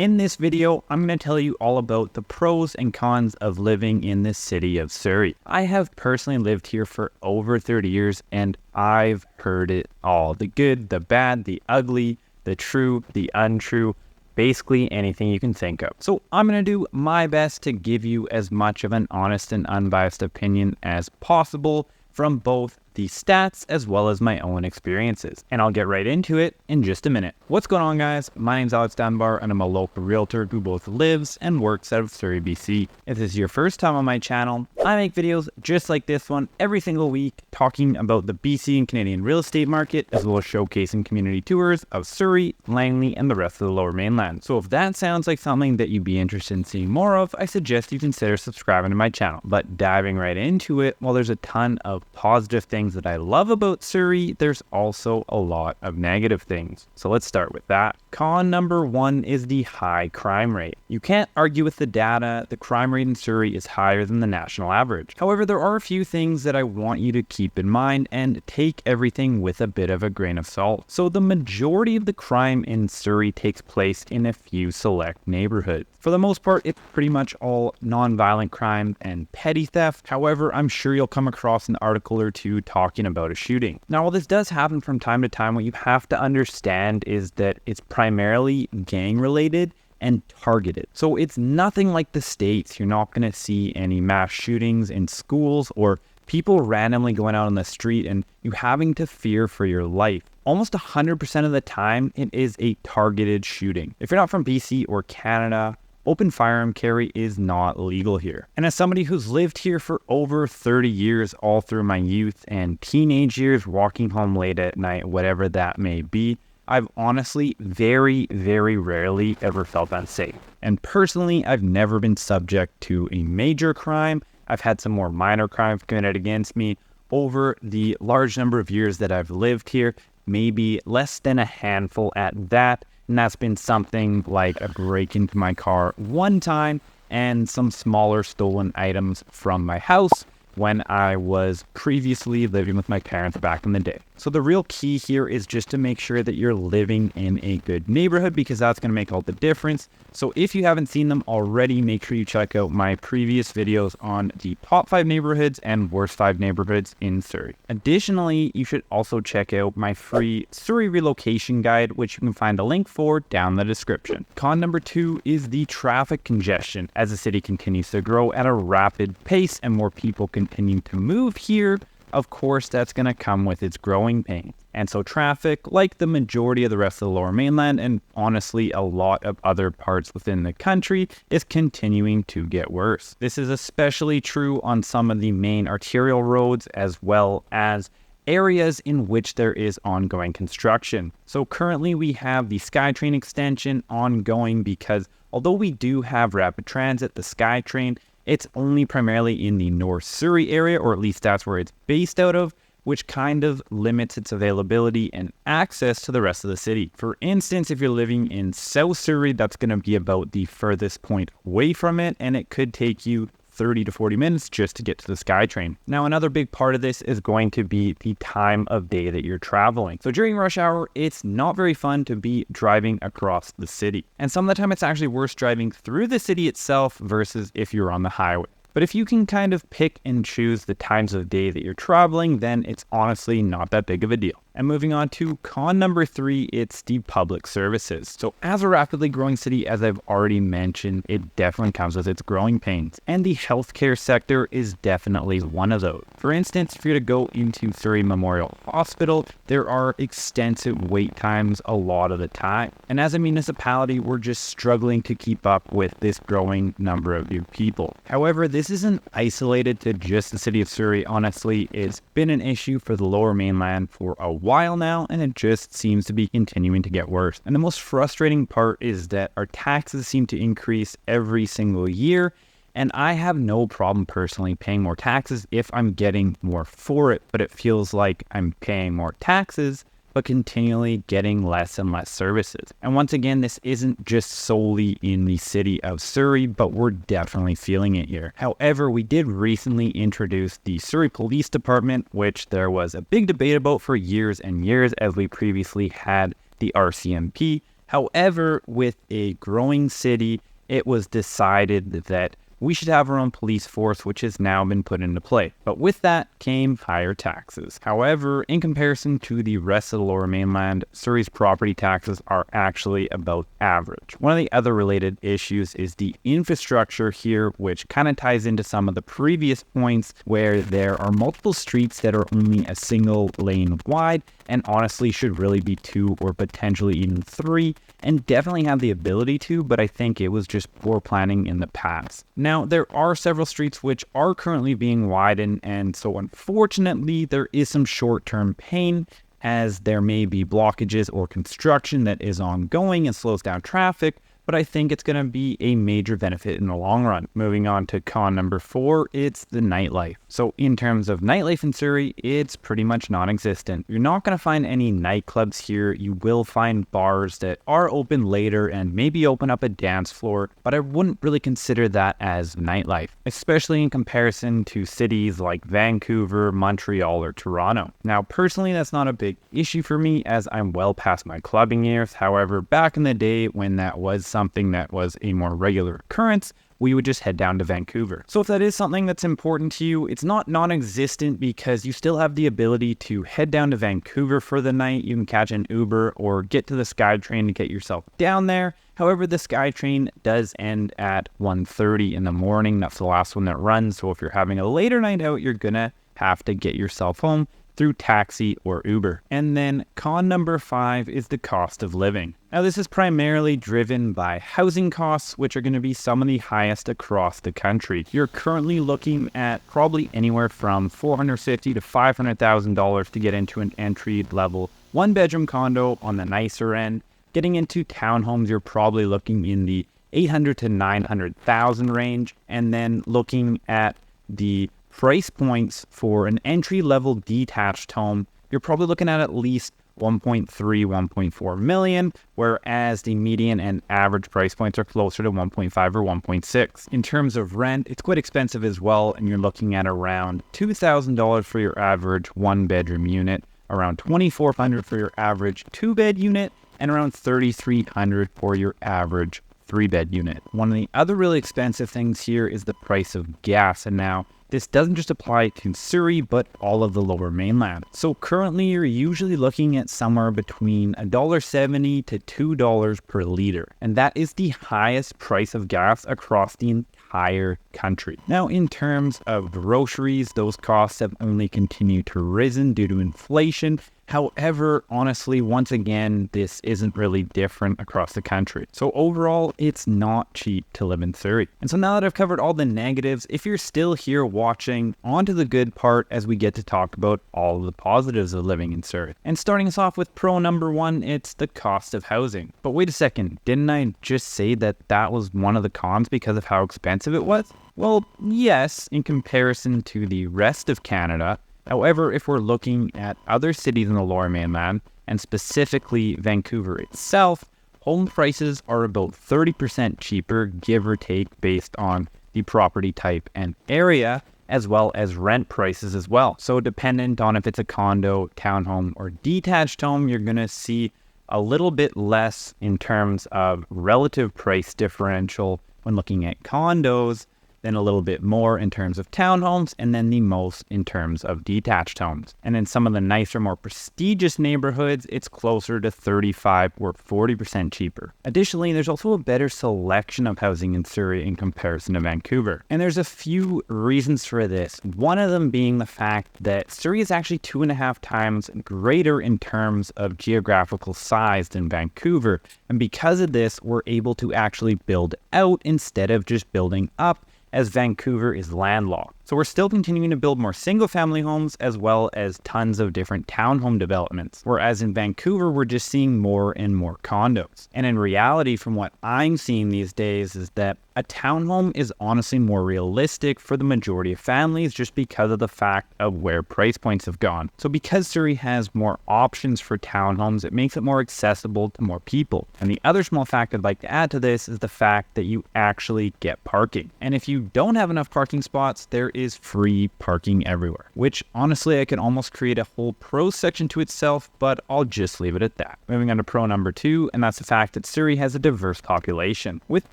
In this video, I'm going to tell you all about the pros and cons of living in the city of Surrey. I have personally lived here for over 30 years and I've heard it all. The good, the bad, the ugly, the true, the untrue, basically anything you can think of. So I'm going to do my best to give you as much of an honest and unbiased opinion as possible from both the stats as well as my own experiences. And I'll get right into it in just a minute. What's going on, guys? My name's Alex Dunbar and I'm a local realtor who both lives and works out of Surrey, BC. If this is your first time on my channel, I make videos just like this one every single week talking about the BC and Canadian real estate market, as well as showcasing community tours of Surrey, Langley, and the rest of the lower mainland. So if that sounds like something that you'd be interested in seeing more of, I suggest you consider subscribing to my channel. But diving right into it, while there's a ton of positive things that I love about Surrey, there's also a lot of negative things. So let's start with that. Con number one is the high crime rate. You can't argue with the data. The crime rate in Surrey is higher than the national average. However, there are a few things that I want you to keep in mind and take everything with a bit of a grain of salt. So the majority of the crime in Surrey takes place in a few select neighborhoods. For the most part, it's pretty much all non-violent crime and petty theft. However, I'm sure you'll come across an article or two talking about a shooting. Now, while this does happen from time to time, what you have to understand is that it's primarily gang-related and targeted. So it's nothing like the States. You're not going to see any mass shootings in schools or people randomly going out on the street and you having to fear for your life. Almost 100% of the time, it is a targeted shooting. If you're not from BC or Canada, open firearm carry is not legal here. And as somebody who's lived here for over 30 years, all through my youth and teenage years, walking home late at night, whatever that may be, I've honestly very, very rarely ever felt unsafe. And personally, I've never been subject to a major crime. I've had some more minor crimes committed against me over the large number of years that I've lived here, maybe less than a handful at that. And that's been something like a break into my car one time and some smaller stolen items from my house when I was previously living with my parents back in the day. So the real key here is just to make sure that you're living in a good neighborhood, because that's going to make all the difference. So if you haven't seen them already, make sure you check out my previous videos on the top 5 neighborhoods and worst 5 neighborhoods in Surrey. Additionally, you should also check out my free Surrey relocation guide, which you can find a link for down in the description. Con number 2 is the traffic congestion. As the city continues to grow at a rapid pace and more people continue to move here, of course, that's going to come with its growing pains. And so traffic, like the majority of the rest of the lower mainland, and honestly a lot of other parts within the country, is continuing to get worse. This is especially true on some of the main arterial roads, as well as areas in which there is ongoing construction. So currently we have the SkyTrain extension ongoing because although we do have rapid transit, the SkyTrain, it's only primarily in the North Surrey area, or at least that's where it's based out of, which kind of limits its availability and access to the rest of the city. For instance, if you're living in South Surrey, that's going to be about the furthest point away from it, and it could take you 30 to 40 minutes just to get to the SkyTrain. Now, another big part of this is going to be the time of day that you're traveling. So during rush hour, it's not very fun to be driving across the city. And some of the time it's actually worse driving through the city itself versus if you're on the highway. But if you can kind of pick and choose the times of day that you're traveling, then it's honestly not that big of a deal. And moving on to con number 3, it's the public services. So as a rapidly growing city, as I've already mentioned, it definitely comes with its growing pains. And the healthcare sector is definitely one of those. For instance, if you're to go into Surrey Memorial Hospital, there are extensive wait times a lot of the time. And as a municipality, we're just struggling to keep up with this growing number of new people. However, this isn't isolated to just the city of Surrey. Honestly, it's been an issue for the lower mainland for a while now, and it just seems to be continuing to get worse. And the most frustrating part is that our taxes seem to increase every single year, and I have no problem personally paying more taxes if I'm getting more for it, but it feels like I'm paying more taxes but continually getting less and less services. And once again, this isn't just solely in the city of Surrey, but we're definitely feeling it here. However, we did recently introduce the Surrey Police Department, which there was a big debate about for years and years, as we previously had the RCMP. However, with a growing city, it was decided that we should have our own police force, which has now been put into play. But with that came higher taxes. However, in comparison to the rest of the Lower Mainland, Surrey's property taxes are actually about average. One of the other related issues is the infrastructure here, which kind of ties into some of the previous points where there are multiple streets that are only a single lane wide and honestly should really be 2 or potentially even 3, and definitely have the ability to, but I think it was just poor planning in the past. Now, there are several streets which are currently being widened, and so unfortunately there is some short-term pain as there may be blockages or construction that is ongoing and slows down traffic, but I think it's going to be a major benefit in the long run. Moving on to con number 4, it's the nightlife. So in terms of nightlife in Surrey, it's pretty much non-existent. You're not going to find any nightclubs here. You will find bars that are open later and maybe open up a dance floor, but I wouldn't really consider that as nightlife, especially in comparison to cities like Vancouver, Montreal, or Toronto. Now, personally, that's not a big issue for me as I'm well past my clubbing years. However, back in the day when that was something that was a more regular occurrence, we would just head down to Vancouver. So if that is something that's important to you, it's not non-existent because you still have the ability to head down to Vancouver for the night. You can catch an Uber or get to the SkyTrain to get yourself down there. However, the SkyTrain does end at 1:30 in the morning. That's the last one that runs. So if you're having a later night out, you're gonna have to get yourself home through taxi or Uber. And then con number 5 is the cost of living. Now, this is primarily driven by housing costs, which are going to be some of the highest across the country. You're currently looking at probably anywhere from $450,000 to $500,000 to get into an entry-level one-bedroom condo on the nicer end. Getting into townhomes, you're probably looking in the $800,000 to $900,000 range, and then looking at the price points for an entry-level detached home, you're probably looking at least 1.3, 1.4 million, whereas the median and average price points are closer to 1.5 or 1.6. In terms of rent, it's quite expensive as well, and you're looking at around $2,000 for your average one-bedroom unit, around $2,400 for your average two-bed unit, and around $3,300 for your average three-bed unit. One of the other really expensive things here is the price of gas, and now this doesn't just apply to Surrey, but all of the Lower Mainland. So currently, you're usually looking at somewhere between $1.70 to $2 per liter. And that is the highest price of gas across the entire country. Now, in terms of groceries, those costs have only continued to risen due to inflation. However, honestly, once again, this isn't really different across the country. So overall, it's not cheap to live in Surrey. And so now that I've covered all the negatives, if you're still here watching, on to the good part as we get to talk about all of the positives of living in Surrey. And starting us off with pro number 1, it's the cost of housing. But wait a second, didn't I just say that that was one of the cons because of how expensive it was? Well, yes, in comparison to the rest of Canada. However, if we're looking at other cities in the Lower Mainland, and specifically Vancouver itself, home prices are about 30% cheaper, give or take, based on the property type and area, as well as rent prices as well. So dependent on if it's a condo, townhome, or detached home, you're going to see a little bit less in terms of relative price differential when looking at condos, then a little bit more in terms of townhomes, and then the most in terms of detached homes. And in some of the nicer, more prestigious neighborhoods, it's closer to 35 or 40% cheaper. Additionally, there's also a better selection of housing in Surrey in comparison to Vancouver. And there's a few reasons for this. One of them being the fact that Surrey is actually 2.5 times greater in terms of geographical size than Vancouver. And because of this, we're able to actually build out instead of just building up, as Vancouver is landlocked. So we're still continuing to build more single-family homes as well as tons of different townhome developments. Whereas in Vancouver, we're just seeing more and more condos. And in reality, from what I'm seeing these days, is that a townhome is honestly more realistic for the majority of families just because of the fact of where price points have gone. So because Surrey has more options for townhomes, it makes it more accessible to more people. And the other small fact I'd like to add to this is the fact that you actually get parking. And if you don't have enough parking spots, there is free parking everywhere, which honestly I could almost create a whole pros section to itself, but I'll just leave it at that. Moving on to pro number 2, and that's the fact that Surrey has a diverse population. With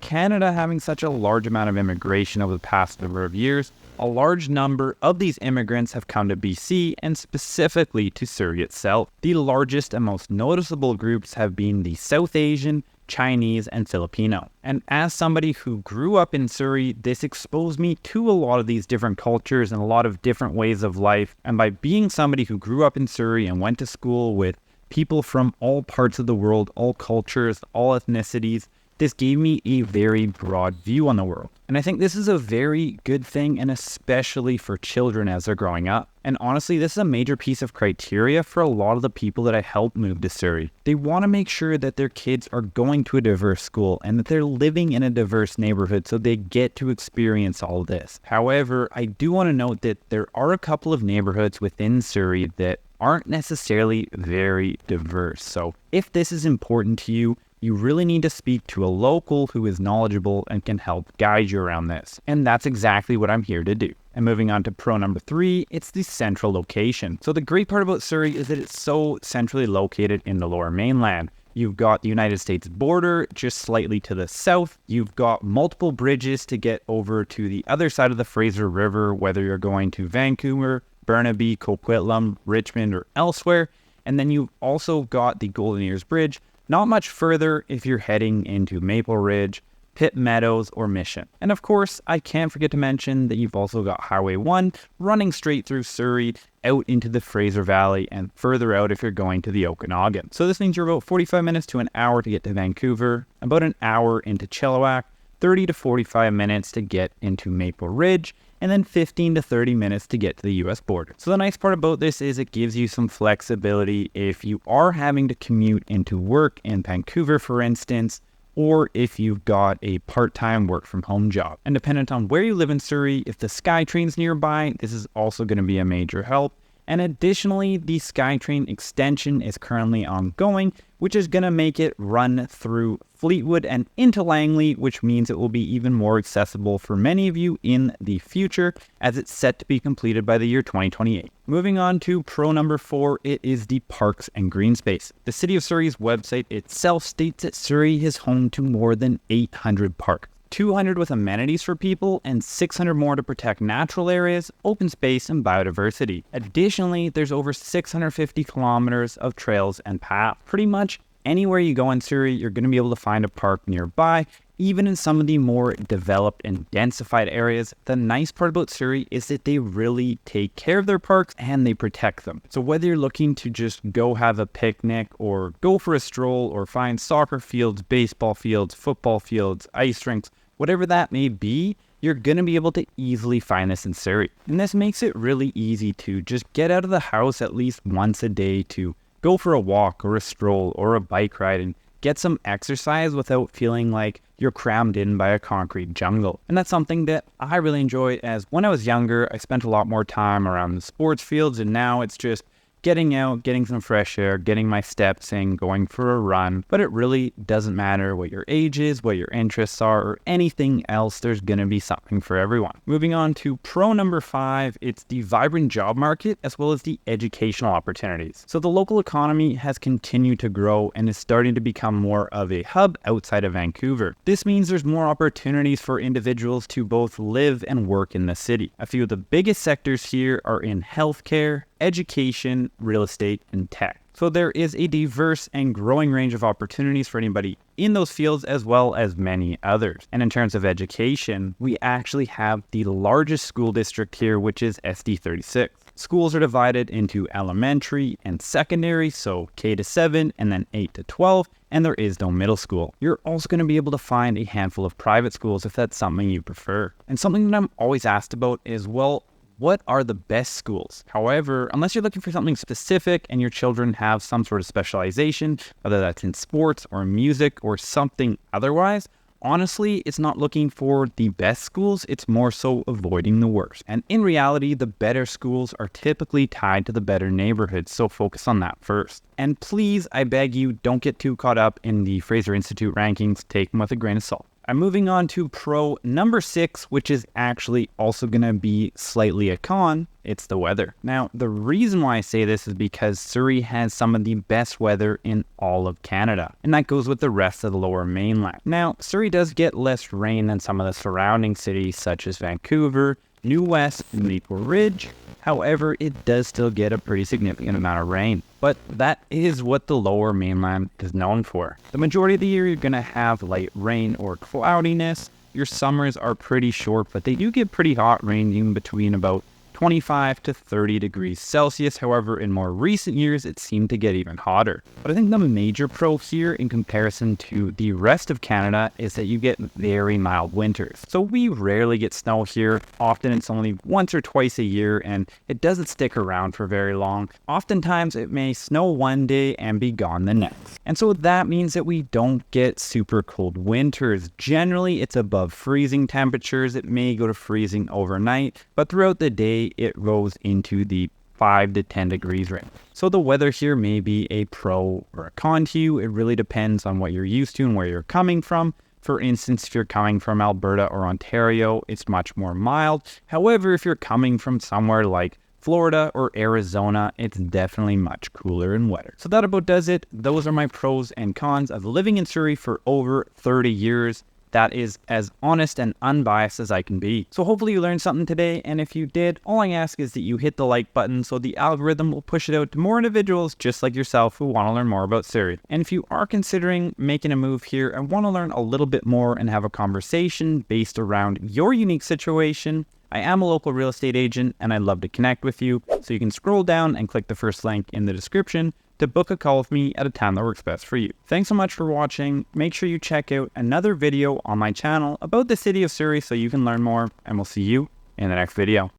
Canada having such a large amount of immigration over the past number of years, a large number of these immigrants have come to BC and specifically to Surrey itself. The largest and most noticeable groups have been the South Asian, Chinese, and Filipino. And as somebody who grew up in Surrey, this exposed me to a lot of these different cultures and a lot of different ways of life. And by being somebody who grew up in Surrey and went to school with people from all parts of the world, all cultures, all ethnicities, this gave me a very broad view on the world. And I think this is a very good thing, and especially for children as they're growing up. And honestly, this is a major piece of criteria for a lot of the people that I help move to Surrey. They want to make sure that their kids are going to a diverse school and that they're living in a diverse neighborhood so they get to experience all of this. However, I do want to note that there are a couple of neighborhoods within Surrey that aren't necessarily very diverse. So if this is important to you, you really need to speak to a local who is knowledgeable and can help guide you around this. And that's exactly what I'm here to do. And moving on to pro number 3, it's the central location. So the great part about Surrey is that it's so centrally located in the Lower Mainland. You've got the United States border just slightly to the south. You've got multiple bridges to get over to the other side of the Fraser River, whether you're going to Vancouver, Burnaby, Coquitlam, Richmond, or elsewhere. And then you've also got the Golden Ears Bridge, not much further if you're heading into Maple Ridge, Pitt Meadows, or Mission. And of course, I can't forget to mention that you've also got Highway 1 running straight through Surrey out into the Fraser Valley and further out if you're going to the Okanagan. So this means you're about 45 minutes to an hour to get to Vancouver, about an hour into Chilliwack, 30 to 45 minutes to get into Maple Ridge, and then 15 to 30 minutes to get to the US border. So the nice part about this is it gives you some flexibility if you are having to commute into work in Vancouver, for instance, or if you've got a part-time work from home job. And dependent on where you live in Surrey, if the SkyTrain's nearby, this is also going to be a major help. And additionally, the SkyTrain extension is currently ongoing, which is going to make it run through Fleetwood and into Langley, which means it will be even more accessible for many of you in the future, as it's set to be completed by the year 2028. Moving on to pro number 4, it is the parks and green space. The City of Surrey's website itself states that Surrey is home to more than 800 parks. 200 with amenities for people, and 600 more to protect natural areas, open space, and biodiversity. Additionally, there's over 650 kilometers of trails and paths. Pretty much anywhere you go in Surrey, you're going to be able to find a park nearby. Even in some of the more developed and densified areas, the nice part about Surrey is that they really take care of their parks and they protect them. So whether you're looking to just go have a picnic or go for a stroll or find soccer fields, baseball fields, football fields, ice rinks, whatever that may be, you're going to be able to easily find this in Surrey. And this makes it really easy to just get out of the house at least once a day to go for a walk or a stroll or a bike ride and get some exercise without feeling like you're crammed in by a concrete jungle. And that's something that I really enjoy, as when I was younger, I spent a lot more time around the sports fields, and now it's just getting out, getting some fresh air, getting my steps in, going for a run. But it really doesn't matter what your age is, what your interests are, or anything else. There's going to be something for everyone. Moving on to pro number 5, it's the vibrant job market as well as the educational opportunities. So the local economy has continued to grow and is starting to become more of a hub outside of Vancouver. This means there's more opportunities for individuals to both live and work in the city. A few of the biggest sectors here are in healthcare, education, real estate, and tech. So there is a diverse and growing range of opportunities for anybody in those fields, as well as many others. And in terms of education, we actually have the largest school district here, which is SD36. Schools are divided into elementary and secondary, so K to 7 and then 8 to 12, and there is no middle school. You're also going to be able to find a handful of private schools if that's something you prefer. And something that I'm always asked about is, well, what are the best schools? However, unless you're looking for something specific and your children have some sort of specialization, whether that's in sports or music or something otherwise, honestly, it's not looking for the best schools, it's more so avoiding the worst. And in reality, the better schools are typically tied to the better neighborhoods, so focus on that first. And please, I beg you, don't get too caught up in the Fraser Institute rankings, take them with a grain of salt. I'm moving on to pro number 6, which is actually also going to be slightly a con. It's the weather. Now, the reason why I say this is because Surrey has some of the best weather in all of Canada, and that goes with the rest of the lower mainland. Now, Surrey does get less rain than some of the surrounding cities such as Vancouver, New West, and Maple Ridge. However, it does still get a pretty significant amount of rain. But that is what the lower mainland is known for. The majority of the year, you're going to have light rain or cloudiness. Your summers are pretty short, but they do get pretty hot, ranging between about 25 to 30 degrees Celsius. However, in more recent years, it seemed to get even hotter. But I think the major pro here in comparison to the rest of Canada is that you get very mild winters. So we rarely get snow here. Often it's only once or twice a year, and it doesn't stick around for very long. Oftentimes it may snow one day and be gone the next. And so that means that we don't get super cold winters. Generally, it's above freezing temperatures. It may go to freezing overnight, but throughout the day, it goes into the 5 to 10 degrees range. So the weather here may be a pro or a con to you. It really depends on what you're used to and where you're coming from. For instance, if you're coming from Alberta or Ontario, it's much more mild. However, if you're coming from somewhere like Florida or Arizona, it's definitely much cooler and wetter. So that about does it. Those are my pros and cons of living in Surrey for over 30 years. That is as honest and unbiased as I can be. So hopefully you learned something today, and if you did, all I ask is that you hit the like button so the algorithm will push it out to more individuals just like yourself who want to learn more about Surrey. And if you are considering making a move here and want to learn a little bit more and have a conversation based around your unique situation, I am a local real estate agent and I'd love to connect with you. So you can scroll down and click the first link in the description to book a call with me at a time that works best for you. Thanks so much for watching. Make sure you check out another video on my channel about the city of Surrey so you can learn more, and we'll see you in the next video.